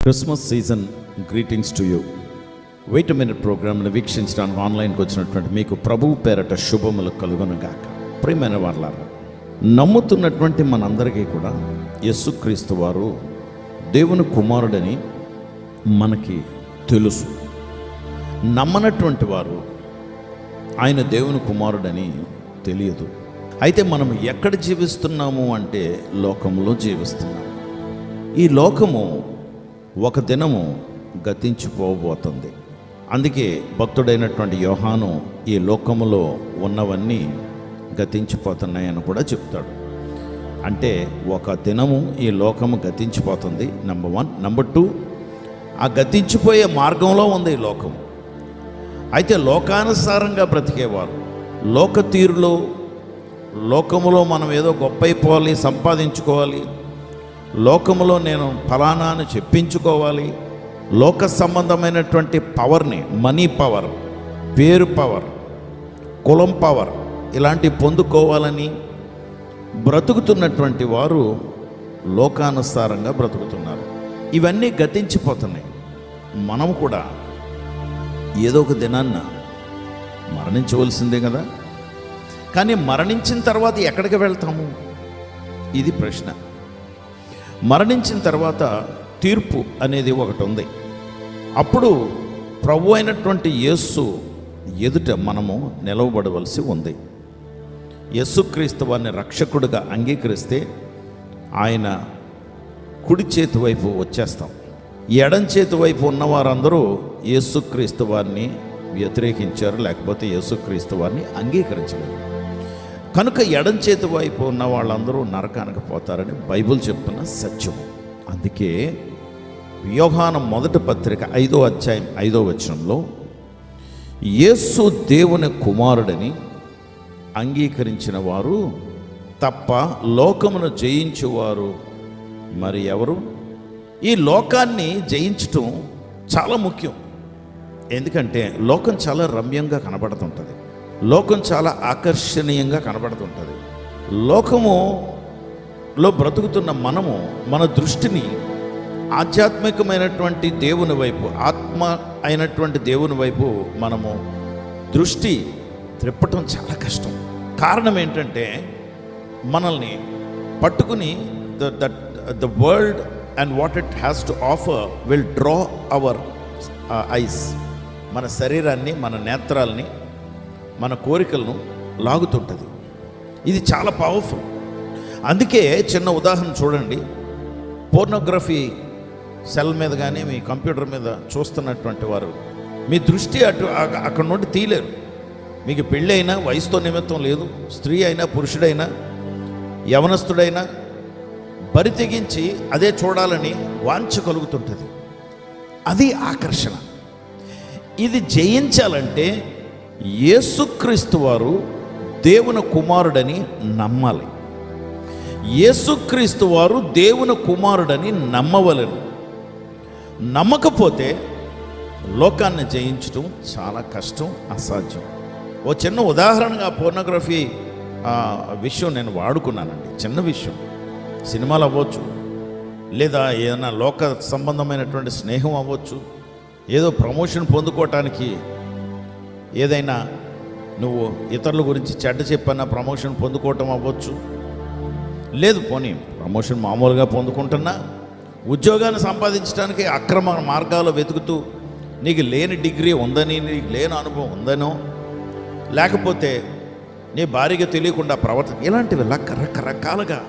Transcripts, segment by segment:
Christmas season greetings to you. Wait minute ప్రోగ్రామ్ని వీక్షించడానికి ఆన్లైన్కి వచ్చినటువంటి మీకు ప్రభువు పేరట శుభములు కలుగునుగాక. ప్రియమైన వాళ్ళారా, నమ్ముతున్నటువంటి మనందరికీ కూడా యేసుక్రీస్తు వారు దేవుని కుమారుడని మనకి తెలుసు. నమ్మనటువంటి వారు ఆయన దేవుని కుమారుడని తెలియదు. అయితే మనం ఎక్కడ జీవిస్తున్నాము అంటే లోకంలో జీవిస్తున్నాము. ఈ లోకము ఒక దినము గతించిపోబోతుంది. అందుకే భక్తుడైనటువంటి యోహాను ఈ లోకములో ఉన్నవన్నీ గతించిపోతున్నాయని కూడా చెప్తాడు. అంటే ఒక దినము ఈ లోకము గతించిపోతుంది, నెంబర్ 1. నెంబర్ 2, ఆ గతించిపోయే మార్గంలో ఉంది ఈ లోకము. అయితే లోకానుసారంగా బ్రతికేవారు, లోక తీరులో, లోకములో మనం ఏదో గొప్ప అయిపోవాలి, సంపాదించుకోవాలి, లోకములో నేను ఫలానా అని చెప్పించుకోవాలి, లోక సంబంధమైనటువంటి పవర్ని, మనీ పవర్, పేరు పవర్, కులం పవర్, ఇలాంటివి పొందుకోవాలని బ్రతుకుతున్నటువంటి వారు లోకానుసారంగా బ్రతుకుతున్నారు. ఇవన్నీ గతించిపోతున్నాయి. మనం కూడా ఏదో ఒక దినాన్న మరణించవలసిందే కదా. కానీ మరణించిన తర్వాత ఎక్కడికి వెళ్తాము? ఇది ప్రశ్న. మరణించిన తర్వాత తీర్పు అనేది ఒకటి ఉంది. అప్పుడు ప్రభు అయినటువంటి యేసు ఎదుట మనము నిలవబడవలసి ఉంది. యేసుక్రీస్తు వారిని రక్షకుడిగా అంగీకరిస్తే ఆయన కుడి చేతి వైపు వచ్చేస్తాం. ఎడం చేతి వైపు ఉన్నవారందరూ యేసుక్రీస్తు వారిని వ్యతిరేకించారు, లేకపోతే యేసుక్రీస్తు వారిని అంగీకరించలేదు. కనుక ఎడం చేతి వైపు ఉన్న వాళ్ళందరూ నరకానికి పోతారని బైబిల్ చెప్తున్న సత్యం. అందుకే యోహాను మొదటి పత్రిక 5వ అధ్యాయం 5వ వచనంలో యేసు దేవుని కుమారుడని అంగీకరించిన వారు తప్ప లోకమును జయించువారు మరి ఎవరు? ఈ లోకాన్ని జయించటం చాలా ముఖ్యం. ఎందుకంటే లోకం చాలా రమ్యంగా కనబడుతుంటుంది, లోకం చాలా ఆకర్షణీయంగా కనబడుతుంటుంది. లోకములో బ్రతుకుతున్న మనము మన దృష్టిని ఆధ్యాత్మికమైనటువంటి దేవుని వైపు, ఆత్మ అయినటువంటి దేవుని వైపు మనము దృష్టి త్రిప్పటం చాలా కష్టం. కారణం ఏంటంటే మనల్ని పట్టుకుని the world and what it has to offer will draw our eyes. మన శరీరాన్ని, మన నేత్రాల్ని, మన కోరికలను లాగుతుంటుంది. ఇది చాలా పవర్ఫుల్. అందుకే చిన్న ఉదాహరణ చూడండి. పోర్నోగ్రఫీ సెల్ మీద కానీ మీ కంప్యూటర్ మీద చూస్తున్నటువంటి వారు మీ దృష్టి అక్కడ నుండి తీయలేరు. మీకు పెళ్ళి అయినా వయసుతో నిమిత్తం లేదు, స్త్రీ అయినా పురుషుడైనా యవనస్తుడైనా బరి తెగించి అదే చూడాలని వాంఛ కలుగుతుంటుంది. అది ఆకర్షణ. ఇది జయించాలంటే యేసుక్రీస్తు వారు దేవుని కుమారుడని నమ్మాలి. యేసుక్రీస్తు వారు దేవుని కుమారుడని నమ్మవలెను. నమ్మకపోతే లోకాన్ని జయించడం చాలా కష్టం, అసాధ్యం. ఓ చిన్న ఉదాహరణగా పోర్నోగ్రఫీ విషయం నేను వాడుకున్నానండి. చిన్న విషయం, సినిమాలు అవ్వచ్చు, లేదా ఏదైనా లోక సంబంధమైనటువంటి స్నేహం అవ్వచ్చు, ఏదో ప్రమోషన్ పొందుకోవటానికి ఏదైనా నువ్వు ఇతరుల గురించి చెడ్డ చెప్పన్నా ప్రమోషన్ పొందుకోవటం అవ్వచ్చు. లేదు పోనీ ప్రమోషన్ మామూలుగా పొందుకుంటున్నా, ఉద్యోగాన్ని సంపాదించడానికి అక్రమ మార్గాలు వెతుకుతూ నీకు లేని డిగ్రీ ఉందని, నీకు లేని అనుభవం ఉందనో, లేకపోతే నీ భార్యగా తెలియకుండా ప్రవర్తన, ఇలాంటివి రకరకాలుగా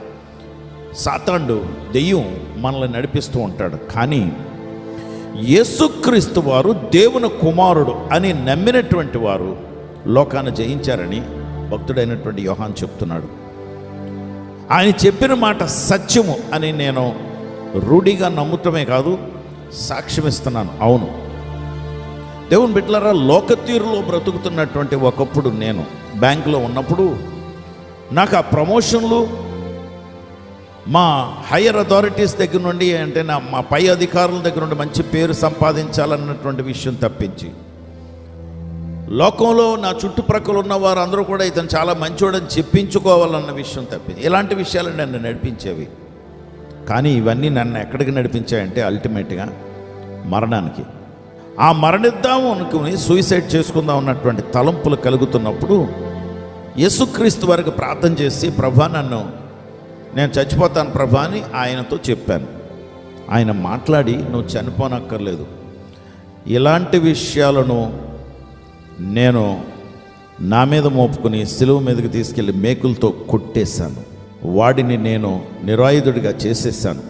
సాతాండు, దెయ్యం మనల్ని నడిపిస్తూ ఉంటాడు. కానీ యేసుక్రీస్తు వారు దేవుని కుమారుడు అని నమ్మినటువంటి వారు లోకాన్ని జయించారని భక్తుడైనటువంటి యోహాను చెప్తున్నాడు. ఆయన చెప్పిన మాట సత్యము అని నేను రూఢిగా నమ్ముతమే కాదు, సాక్ష్యమిస్తున్నాను. అవును, దేవుని బిడ్డలారా, లోకతీరులో బ్రతుకుతున్నటువంటి ఒకప్పుడు నేను బ్యాంకులో ఉన్నప్పుడు నాకు ఆ ప్రమోషన్లు మా హయ్యర్ అథారిటీస్ దగ్గర నుండి, అంటే మా పై అధికారుల దగ్గర నుండి మంచి పేరు సంపాదించాలన్నటువంటి విషయం తప్పించి, లోకంలో నా చుట్టుప్రక్కల ఉన్న వారు అందరూ కూడా ఇతను చాలా మంచోడని చెప్పించుకోవాలన్న విషయం తప్పించి, ఇలాంటి విషయాలు నన్ను నడిపించేవి. కానీ ఇవన్నీ నన్ను ఎక్కడికి నడిపించాయంటే అల్టిమేట్గా మరణానికి. ఆ మరణిద్దాము అనుకుని సూసైడ్ చేసుకుందాం అన్నటువంటి తలంపులు కలుగుతున్నప్పుడు యేసుక్రీస్తు వారికి ప్రార్థన చేసి, ప్రభా నేను చచ్చిపోతాను ప్రభా అని ఆయనతో చెప్పాను. ఆయన మాట్లాడి, నువ్వు చనిపోనక్కర్లేదు, ఇలాంటి విషయాలను నేను నా మీద మోపుకుని సిలువ మీదకి తీసుకెళ్ళి మేకులతో కొట్టేశాను, వాడిని నేను నిరాయుధుడిగా చేసేసాను,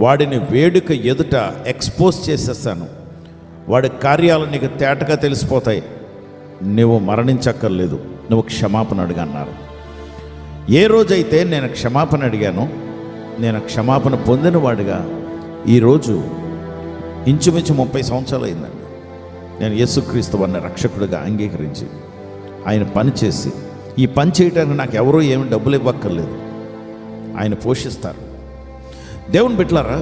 వాడిని వేడుక ఎదుట ఎక్స్పోజ్ చేసేసాను, వాడి కార్యాలు నీకు తేటగా తెలిసిపోతాయి, నువ్వు మరణించక్కర్లేదు, నువ్వు క్షమాపణ అడిగన్నారు. ఏ రోజైతే నేను క్షమాపణ అడిగానో, నేను క్షమాపణ పొందినవాడిగా ఈరోజు ఇంచుమించు 30 సంవత్సరాలు అయిందండి నేను యేసుక్రీస్తు వారిని రక్షకుడిగా అంగీకరించి ఆయన పని చేసి, ఈ పని చేయడానికి నాకు ఎవరూ ఏమి డబ్బులు ఇవ్వక్కర్లేదు, ఆయన పోషిస్తారు. దేవుని బిడ్డలారా,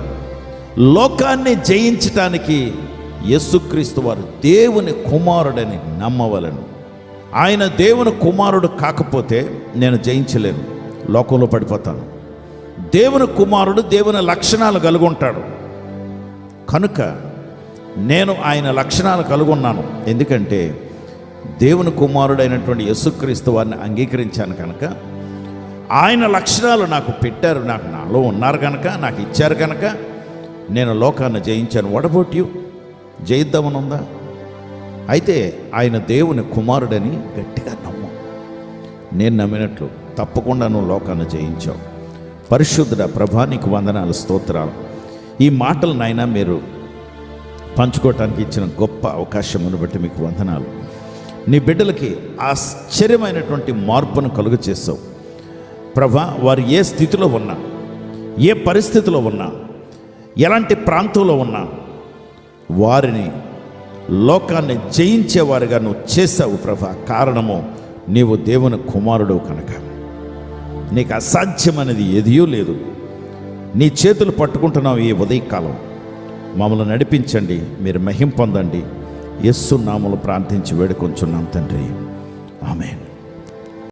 లోకాన్ని జయించటానికి యేసుక్రీస్తు వారు దేవుని కుమారుడని నమ్మవలను. ఆయన దేవుని కుమారుడు కాకపోతే నేను జయించలేను, లోకంలో పడిపోతాను. దేవుని కుమారుడు దేవుని లక్షణాలు కలిగి ఉంటాడు కనుక నేను ఆయన లక్షణాలు కలిగి ఉన్నాను. ఎందుకంటే దేవుని కుమారుడైనటువంటి యేసుక్రీస్తు వారిని అంగీకరించాను కనుక, ఆయన లక్షణాలు నాకు పెట్టారు, నాలో ఉన్నారు కనుక, నాకు ఇచ్చారు కనుక నేను లోకాన్ని జయించాను. What about you? జయిద్దామని ఉందా? అయితే ఆయన దేవుని కుమారుడని గట్టిగా నమ్ము. నేను నమ్మినట్లు తప్పకుండా నువ్వు లోకాన్ని జయించావు. పరిశుద్ధుడ ప్రభా, నీకు వందనాలు, స్తోత్రాలు. ఈ మాటలు నాయన మీరు పంచుకోవటానికి ఇచ్చిన గొప్ప అవకాశమును బట్టి మీకు వందనాలు. నీ బిడ్డలకి ఆశ్చర్యమైనటువంటి మార్పును కలుగు చేసావు ప్రభా. వారు ఏ స్థితిలో ఉన్నా, ఏ పరిస్థితిలో ఉన్నా, ఎలాంటి ప్రాంతంలో ఉన్నా, వారిని లోకాన్ని జయించేవారుగా నువ్వు చేసావు ప్రభా. కారణము నీవు దేవుని కుమారుడు కనుక నీకు అసాధ్యమనేది ఎదియూ లేదు. నీ చేతులు పట్టుకుంటున్నావు ఈ ఉదయకాలం. మమ్మల్ని నడిపించండి, మీరు మహిమ పొందండి. యేసు నామములో ప్రార్థించి వేడుకొంచున్నాం తండ్రి, ఆమేన్.